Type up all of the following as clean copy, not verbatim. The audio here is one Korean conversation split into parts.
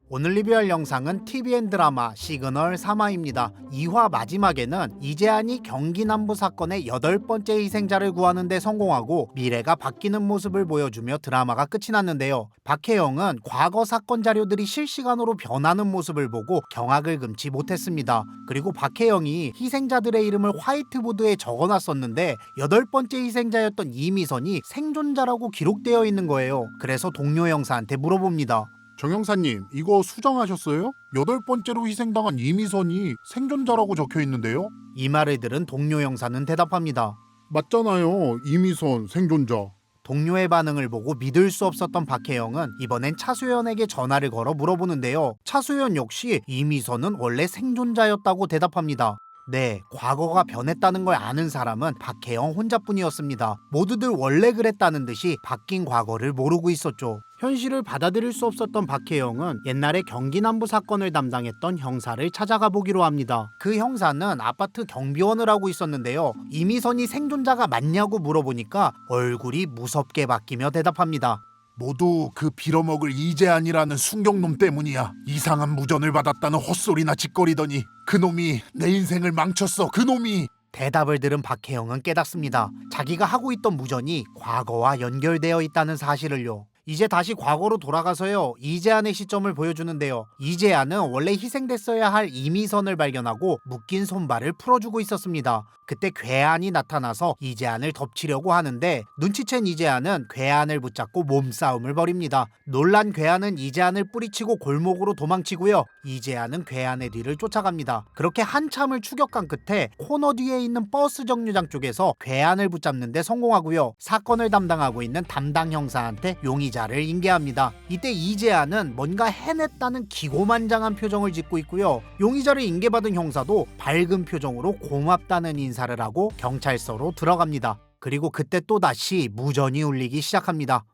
오늘 리뷰할 영상은 TVN 드라마 시그널 3화입니다. 2화 마지막에는 이재한이 경기 남부 사건의 8번째 희생자를 구하는 데 성공하고 미래가 바뀌는 모습을 보여주며 드라마가 끝이 났는데요. 박혜영은 과거 사건 자료들이 실시간으로 변하는 모습을 보고 경악을 금치 못했습니다. 그리고 박혜영이 희생자들의 이름을 화이트보드에 적어놨었는데 8번째 희생자였던 이미선이 생존자라고 기록되어 있는 거예요. 그래서 동료 형사한테 물어봅니다. 정 형사님, 이거 수정하셨어요? 8번째로 희생당한 이미선이 생존자라고 적혀 있는데요? 이 말을 들은 동료 형사는 대답합니다. 맞잖아요. 이미선 생존자. 동료의 반응을 보고 믿을 수 없었던 박혜영은 이번엔 차수연에게 전화를 걸어 물어보는데요. 차수연 역시 이미선은 원래 생존자였다고 대답합니다. 네, 과거가 변했다는 걸 아는 사람은 박혜영 혼자뿐이었습니다. 모두들 원래 그랬다는 듯이 바뀐 과거를 모르고 있었죠. 현실을 받아들일 수 없었던 박혜영은 옛날에 경기 남부 사건을 담당했던 형사를 찾아가 보기로 합니다. 그 형사는 아파트 경비원을 하고 있었는데요. 이미선이 생존자가 맞냐고 물어보니까 얼굴이 무섭게 바뀌며 대답합니다. 모두 그 빌어먹을 이재한이라는 순경놈 때문이야. 이상한 무전을 받았다는 헛소리나 짓거리더니 그놈이 내 인생을 망쳤어. 그놈이. 대답을 들은 박혜영은 깨닫습니다. 자기가 하고 있던 무전이 과거와 연결되어 있다는 사실을요. 이제 다시 과거로 돌아가서요. 이재한의 시점을 보여주는데요. 이재한은 원래 희생됐어야 할 이미선을 발견하고 묶인 손발을 풀어주고 있었습니다. 그때 괴한이 나타나서 이재한을 덮치려고 하는데 눈치챈 이재한은 괴한을 붙잡고 몸싸움을 벌입니다. 놀란 괴한은 이재한을 뿌리치고 골목으로 도망치고요. 이재한은 괴한의 뒤를 쫓아갑니다. 그렇게 한참을 추격한 끝에 코너 뒤에 있는 버스 정류장 쪽에서 괴한을 붙잡는 데 성공하고요. 사건을 담당하고 있는 담당 형사한테 용의자를 인계합니다. 이때 이재한은 뭔가 해냈다는 기고만장한 표정을 짓고 있고요. 용의자를 인계받은 형사도 밝은 표정으로 고맙다는 인사를 하고 경찰서로 들어갑니다. 그리고 그때 또다시 무전이 울리기 시작합니다.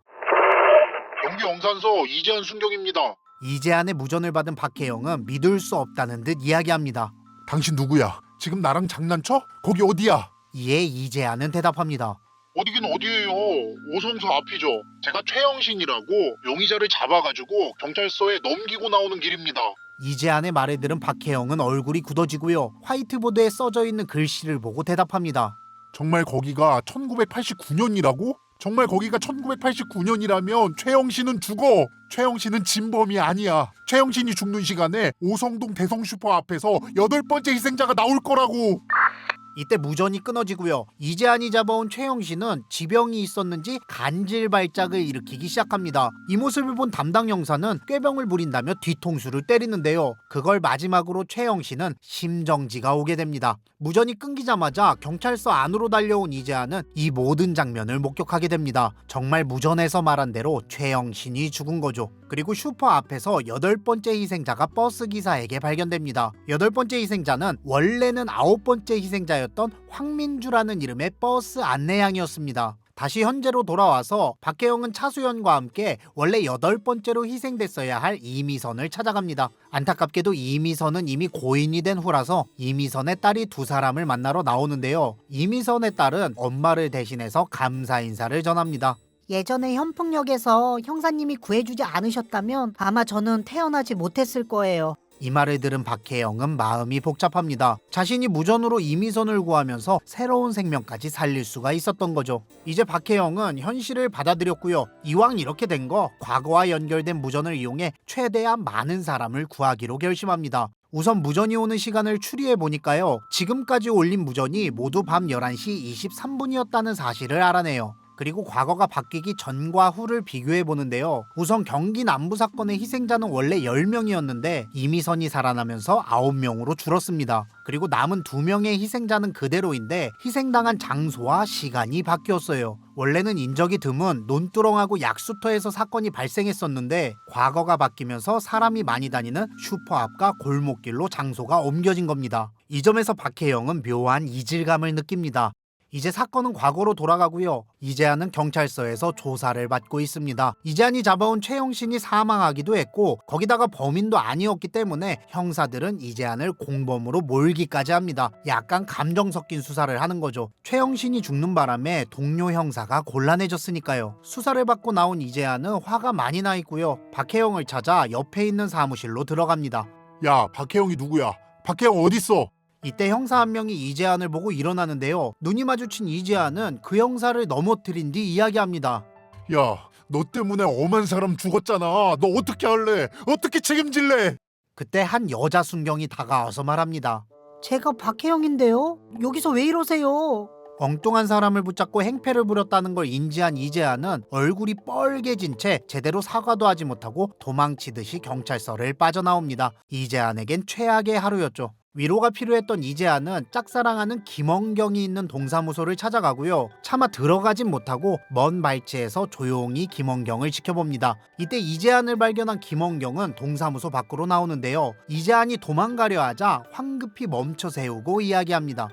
경기 영산서 이재한 순경입니다. 이재한의 무전을 받은 박혜영은 믿을 수 없다는 듯 이야기합니다. 당신 누구야? 지금 나랑 장난쳐? 거기 어디야? 이에 이재한은 대답합니다. 어디긴 어디예요. 오성서 앞이죠. 제가 최영신이라고 용의자를 잡아가지고 경찰서에 넘기고 나오는 길입니다. 이재한의 말을 들은 박혜영은 얼굴이 굳어지고요. 화이트보드에 써져 있는 글씨를 보고 대답합니다. 정말 거기가 1989년이라고? 정말 거기가 1989년이라면 최영신은 죽어. 최영신은 진범이 아니야. 최영신이 죽는 시간에 오성동 대성슈퍼 앞에서 8번째 희생자가 나올 거라고. 이때 무전이 끊어지고요. 이재한이 잡아온 최영신은 지병이 있었는지 간질 발작을 일으키기 시작합니다. 이 모습을 본 담당 형사는 꾀병을 부린다며 뒤통수를 때리는데요. 그걸 마지막으로 최영신은 심정지가 오게 됩니다. 무전이 끊기자마자 경찰서 안으로 달려온 이재한은 이 모든 장면을 목격하게 됩니다. 정말 무전에서 말한 대로 최영신이 죽은 거죠. 그리고 슈퍼 앞에서 8번째 희생자가 버스 기사에게 발견됩니다. 8번째 희생자는 원래는 9번째 희생자였던 황민주라는 이름의 버스 안내양이었습니다. 다시 현재로 돌아와서 박혜영은 차수연과 함께 원래 8번째로 희생됐어야 할 이미선을 찾아갑니다. 안타깝게도 이미선은 이미 고인이 된 후라서 이미선의 딸이 두 사람을 만나러 나오는데요. 이미선의 딸은 엄마를 대신해서 감사 인사를 전합니다. 예전에 현풍역에서 형사님이 구해주지 않으셨다면 아마 저는 태어나지 못했을 거예요. 이 말을 들은 박혜영은 마음이 복잡합니다. 자신이 무전으로 이미선을 구하면서 새로운 생명까지 살릴 수가 있었던 거죠. 이제 박혜영은 현실을 받아들였고요. 이왕 이렇게 된 거 과거와 연결된 무전을 이용해 최대한 많은 사람을 구하기로 결심합니다. 우선 무전이 오는 시간을 추리해 보니까요. 지금까지 올린 무전이 모두 밤 11시 23분이었다는 사실을 알아내요. 그리고 과거가 바뀌기 전과 후를 비교해 보는데요. 우선 경기 남부 사건의 희생자는 원래 10명이었는데 이미선이 살아나면서 9명으로 줄었습니다. 그리고 남은 2명의 희생자는 그대로인데 희생당한 장소와 시간이 바뀌었어요. 원래는 인적이 드문 논두렁하고 약수터에서 사건이 발생했었는데 과거가 바뀌면서 사람이 많이 다니는 슈퍼 앞과 골목길로 장소가 옮겨진 겁니다. 이 점에서 박혜영은 묘한 이질감을 느낍니다. 이제 사건은 과거로 돌아가고요. 이재한은 경찰서에서 조사를 받고 있습니다. 이재한이 잡아온 최영신이 사망하기도 했고 거기다가 범인도 아니었기 때문에 형사들은 이재한을 공범으로 몰기까지 합니다. 약간 감정 섞인 수사를 하는 거죠. 최영신이 죽는 바람에 동료 형사가 곤란해졌으니까요. 수사를 받고 나온 이재한은 화가 많이 나 있고요. 박혜영을 찾아 옆에 있는 사무실로 들어갑니다. 야, 박혜영이 누구야? 박혜영 어딨어? 이때 형사 한 명이 이재한을 보고 일어나는데요. 눈이 마주친 이재한은 그 형사를 넘어뜨린 뒤 이야기합니다. 야, 너 때문에 엄한 사람 죽었잖아. 너 어떻게 할래? 어떻게 책임질래? 그때 한 여자 순경이 다가와서 말합니다. 제가 박혜영인데요? 여기서 왜 이러세요? 엉뚱한 사람을 붙잡고 행패를 부렸다는 걸 인지한 이재한은 얼굴이 뻘개진 채 제대로 사과도 하지 못하고 도망치듯이 경찰서를 빠져나옵니다. 이재한에겐 최악의 하루였죠. 위로가 필요했던 이재한은 짝사랑하는 김원경이 있는 동사무소를 찾아가고요. 차마 들어가진 못하고 먼 발치에서 조용히 김원경을 지켜봅니다. 이때 이재한을 발견한 김원경은 동사무소 밖으로 나오는데요. 이재한이 도망가려 하자 황급히 멈춰 세우고 이야기합니다.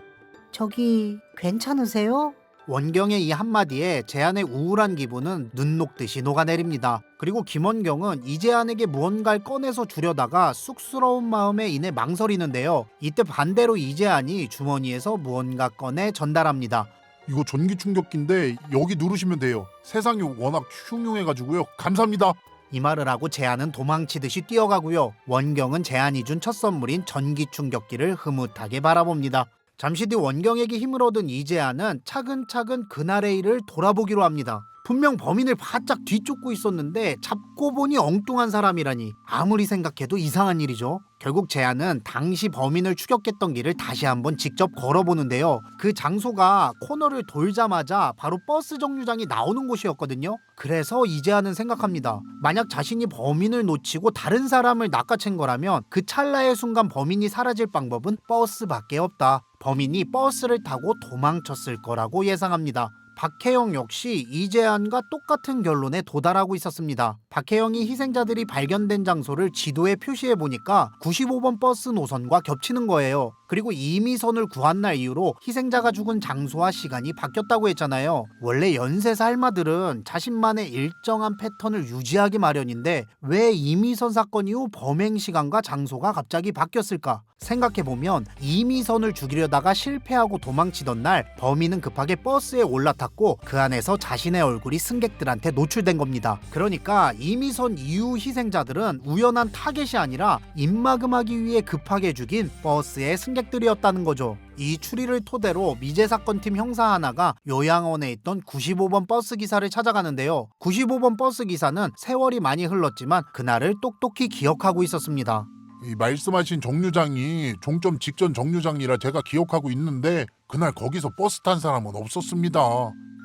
저기 괜찮으세요? 원경의 이 한마디에 재한의 우울한 기분은 눈 녹듯이 녹아내립니다. 그리고 김원경은 이재한에게 무언가를 꺼내서 주려다가 쑥스러운 마음에 인해 망설이는데요. 이때 반대로 이재한이 주머니에서 무언가 꺼내 전달합니다. 이거 전기 충격기인데 여기 누르시면 돼요. 세상이 워낙 흉흉해가지고요. 감사합니다. 이 말을 하고 재한은 도망치듯이 뛰어가고요. 원경은 재한이 준 첫 선물인 전기 충격기를 흐뭇하게 바라봅니다. 잠시 뒤 원경에게 힘을 얻은 이재한은 차근차근 그날의 일을 돌아보기로 합니다. 분명 범인을 바짝 뒤쫓고 있었는데 잡고 보니 엉뚱한 사람이라니 아무리 생각해도 이상한 일이죠. 결국 재한은 당시 범인을 추격했던 길을 다시 한번 직접 걸어보는데요. 그 장소가 코너를 돌자마자 바로 버스 정류장이 나오는 곳이었거든요. 그래서 이재한은 생각합니다. 만약 자신이 범인을 놓치고 다른 사람을 낚아챈 거라면 그 찰나의 순간 범인이 사라질 방법은 버스밖에 없다. 범인이 버스를 타고 도망쳤을 거라고 예상합니다. 박혜영 역시 이재한과 똑같은 결론에 도달하고 있었습니다. 박혜영이 희생자들이 발견된 장소를 지도에 표시해 보니까 95번 버스 노선과 겹치는 거예요. 그리고 이미선을 구한 날 이후로 희생자가 죽은 장소와 시간이 바뀌었다고 했잖아요. 원래 연쇄 살마들은 자신만의 일정한 패턴을 유지하기 마련인데 왜 이미선 사건 이후 범행 시간과 장소가 갑자기 바뀌었을까? 생각해보면 이미선을 죽이려다가 실패하고 도망치던 날 범인은 급하게 버스에 올라탔고 그 안에서 자신의 얼굴이 승객들한테 노출된 겁니다. 그러니까 이미선 이후 희생자들은 우연한 타겟이 아니라 입막음하기 위해 급하게 죽인 버스의 승객들이었다는 거죠. 이 추리를 토대로 미제사건팀 형사 하나가 요양원에 있던 95번 버스 기사를 찾아가는데요. 95번 버스 기사는 세월이 많이 흘렀지만 그날을 똑똑히 기억하고 있었습니다. 이 말씀하신 정류장이 종점 직전 정류장이라 제가 기억하고 있는데 그날 거기서 버스 탄 사람은 없었습니다.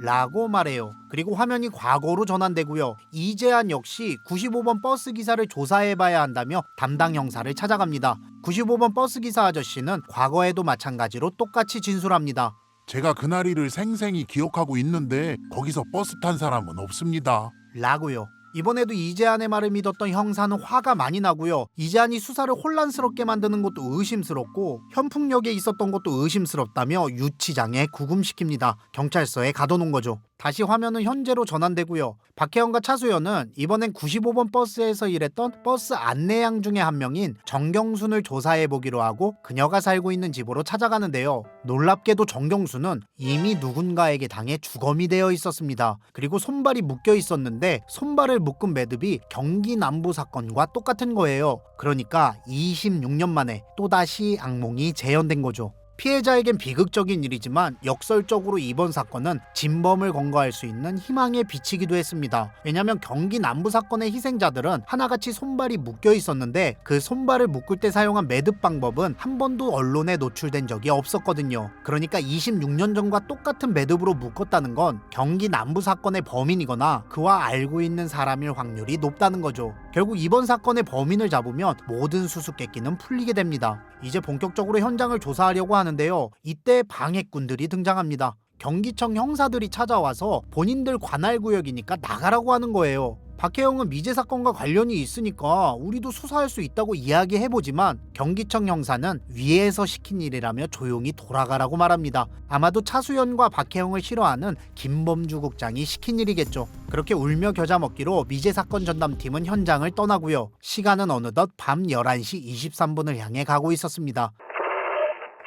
라고 말해요. 그리고 화면이 과거로 전환되고요. 이재한 역시 95번 버스 기사를 조사해봐야 한다며 담당 형사를 찾아갑니다. 95번 버스 기사 아저씨는 과거에도 마찬가지로 똑같이 진술합니다. 제가 그날 일을 생생히 기억하고 있는데 거기서 버스 탄 사람은 없습니다. 라고요. 이번에도 이재한의 말을 믿었던 형사는 화가 많이 나고요. 이재한이 수사를 혼란스럽게 만드는 것도 의심스럽고 현풍역에 있었던 것도 의심스럽다며 유치장에 구금시킵니다. 경찰서에 가둬놓은 거죠. 다시 화면은 현재로 전환되고요. 박혜영과 차수연은 이번엔 95번 버스에서 일했던 버스 안내양 중에 한 명인 정경순을 조사해보기로 하고 그녀가 살고 있는 집으로 찾아가는데요. 놀랍게도 정경순은 이미 누군가에게 당해 주검이 되어 있었습니다. 그리고 손발이 묶여 있었는데 손발을 묶은 매듭이 경기 남부 사건과 똑같은 거예요. 그러니까 26년 만에 또다시 악몽이 재현된 거죠. 피해자에겐 비극적인 일이지만 역설적으로 이번 사건은 진범을 검거할 수 있는 희망의 빛이기도 했습니다. 왜냐하면 경기 남부 사건의 희생자들은 하나같이 손발이 묶여 있었는데 그 손발을 묶을 때 사용한 매듭 방법은 한 번도 언론에 노출된 적이 없었거든요. 그러니까 26년 전과 똑같은 매듭으로 묶었다는 건 경기 남부 사건의 범인이거나 그와 알고 있는 사람일 확률이 높다는 거죠. 결국 이번 사건의 범인을 잡으면 모든 수수께끼는 풀리게 됩니다. 이제 본격적으로 현장을 조사하려고 하는데요. 이때 방해꾼들이 등장합니다. 경기청 형사들이 찾아와서 본인들 관할 구역이니까 나가라고 하는 거예요. 박혜영은 미제 사건과 관련이 있으니까 우리도 수사할 수 있다고 이야기해보지만 경기청 형사는 위에서 시킨 일이라며 조용히 돌아가라고 말합니다. 아마도 차수연과 박혜영을 싫어하는 김범주 국장이 시킨 일이겠죠. 그렇게 울며 겨자 먹기로 미제 사건 전담팀은 현장을 떠나고요. 시간은 어느덧 밤 11시 23분을 향해 가고 있었습니다.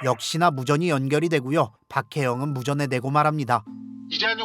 역시나 무전이 연결이 되고요. 박혜영은 무전에 대고 말합니다. 이재한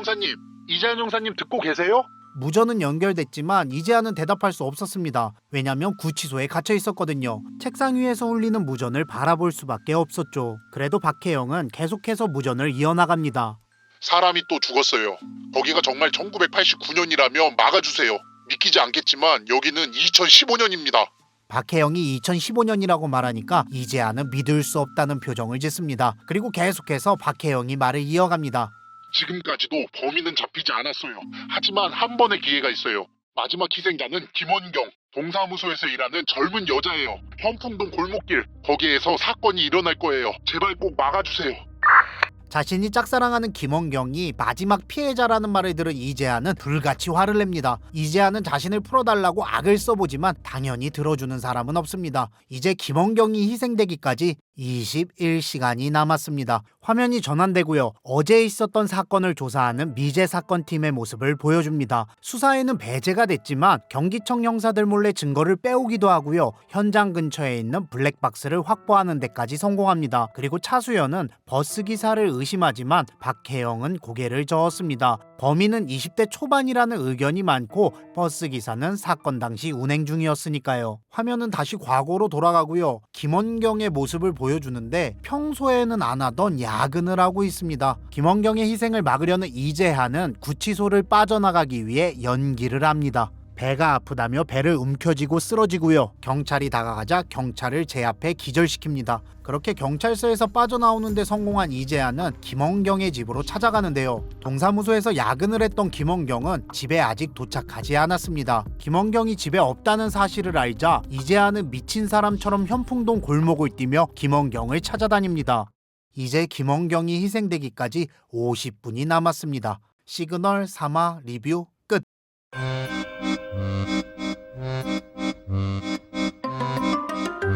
형사님 듣고 계세요? 무전은 연결됐지만 이재한은 대답할 수 없었습니다. 왜냐면 구치소에 갇혀 있었거든요. 책상 위에서 울리는 무전을 바라볼 수밖에 없었죠. 그래도 박혜영은 계속해서 무전을 이어나갑니다. 사람이 또 죽었어요. 거기가 정말 1989년이라면 막아주세요. 믿기지 않겠지만 여기는 2015년입니다. 박혜영이 2015년이라고 말하니까 이재한은 믿을 수 없다는 표정을 짓습니다. 그리고 계속해서 박혜영이 말을 이어갑니다. 지금까지도 범인은 잡히지 않았어요. 하지만 한 번의 기회가 있어요. 마지막 희생자는 김원경, 동사무소에서 일하는 젊은 여자예요. 현풍동 골목길, 거기에서 사건이 일어날 거예요. 제발 꼭 막아주세요. 자신이 짝사랑하는 김원경이 마지막 피해자라는 말을 들은 이재한은 불같이 화를 냅니다. 이재한은 자신을 풀어달라고 악을 써보지만 당연히 들어주는 사람은 없습니다. 이제 김원경이 희생되기까지 21시간이 남았습니다. 화면이 전환되고요. 어제 있었던 사건을 조사하는 미제 사건팀의 모습을 보여줍니다. 수사에는 배제가 됐지만 경기청 형사들 몰래 증거를 빼오기도 하고요. 현장 근처에 있는 블랙박스를 확보하는 데까지 성공합니다. 그리고 차수연은 버스 기사를 의심하지만 박혜영은 고개를 저었습니다. 범인은 20대 초반이라는 의견이 많고 버스 기사는 사건 당시 운행 중이었으니까요. 화면은 다시 과거로 돌아가고요. 김원경의 모습을 보여주는데 평소에는 안 하던 야근을 하고 있습니다. 김원경의 희생을 막으려는 이재한은 구치소를 빠져나가기 위해 연기를 합니다. 배가 아프다며 배를 움켜쥐고 쓰러지고요. 경찰이 다가가자 경찰을 제압해 기절시킵니다. 그렇게 경찰서에서 빠져나오는데 성공한 이재한은 김원경의 집으로 찾아가는데요. 동사무소에서 야근을 했던 김원경은 집에 아직 도착하지 않았습니다. 김원경이 집에 없다는 사실을 알자 이재한은 미친 사람처럼 현풍동 골목을 뛰며 김원경을 찾아다닙니다. 이제 김원경이 희생되기까지 50분이 남았습니다. 시그널 3화 리뷰 끝.